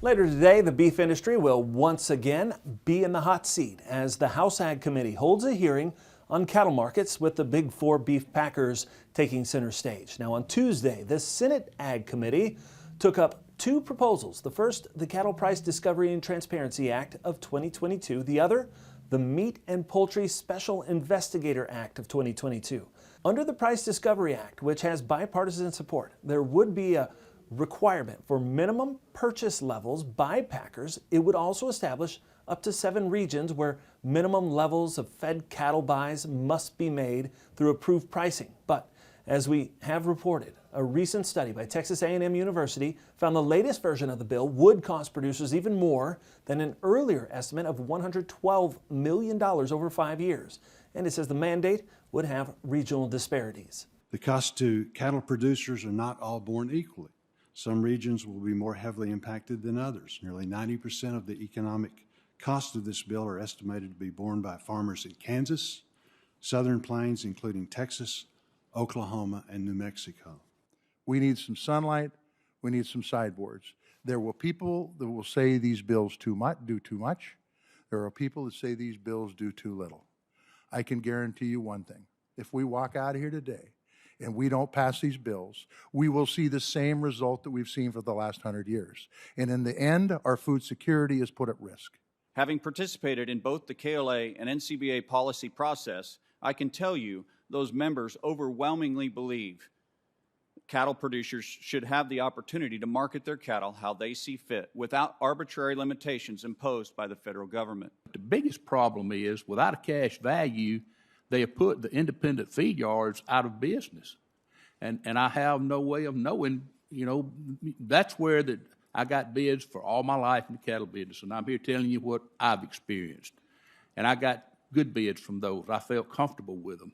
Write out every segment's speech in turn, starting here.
Later today, the beef industry will once again be in the hot seat as the House Ag Committee holds a hearing on cattle markets, with the big four beef packers taking center stage. Now on Tuesday, the Senate Ag Committee took up two proposals. The first, the Cattle Price Discovery and Transparency Act of 2022. The other, the Meat and Poultry Special Investigator Act of 2022. Under the Price Discovery Act, which has bipartisan support, there would be a requirement for minimum purchase levels by packers. It would also establish up to 7 regions where minimum levels of fed cattle buys must be made through approved pricing. But as we have reported, a recent study by Texas A&M University found the latest version of the bill would cost producers even more than an earlier estimate of $112 million over 5 years. And it says the mandate would have regional disparities. The costs to cattle producers are not all borne equally. Some regions will be more heavily impacted than others. Nearly 90% of the economic costs of this bill are estimated to be borne by farmers in Kansas, Southern Plains, including Texas, Oklahoma, and New Mexico. We need some sunlight. We need some sideboards. There will people that will say these bills do too much. There are people that say these bills do too little. I can guarantee you one thing. If we walk out of here today and we don't pass these bills, we will see the same result that we've seen for the last 100 years. And in the end, our food security is put at risk. Having participated in both the KLA and NCBA policy process, I can tell you those members overwhelmingly believe cattle producers should have the opportunity to market their cattle how they see fit without arbitrary limitations imposed by the federal government. The biggest problem is, without a cash value, they have put the independent feed yards out of business. And I have no way of knowing, that's where I got bids for all my life in the cattle business, and I'm here telling you what I've experienced. And I got good bids from those. I felt comfortable with them.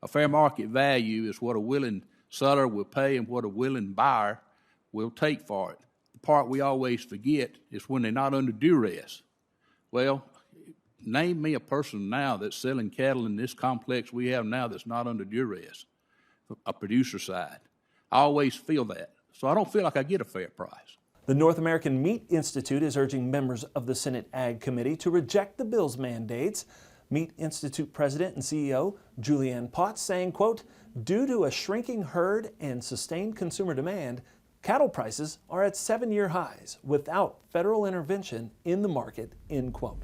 A fair market value is what a willing seller will pay and what a willing buyer will take for it. The part we always forget is when they're not under duress. Well, name me a person now that's selling cattle in this complex we have now that's not under duress, a producer side. I always feel that, so I don't feel like I get a fair price. The North American Meat Institute is urging members of the Senate Ag Committee to reject the bill's mandates. Meat Institute President and CEO Julianne Potts saying, quote, "Due to a shrinking herd and sustained consumer demand, cattle prices are at 7-year highs without federal intervention in the market," end quote.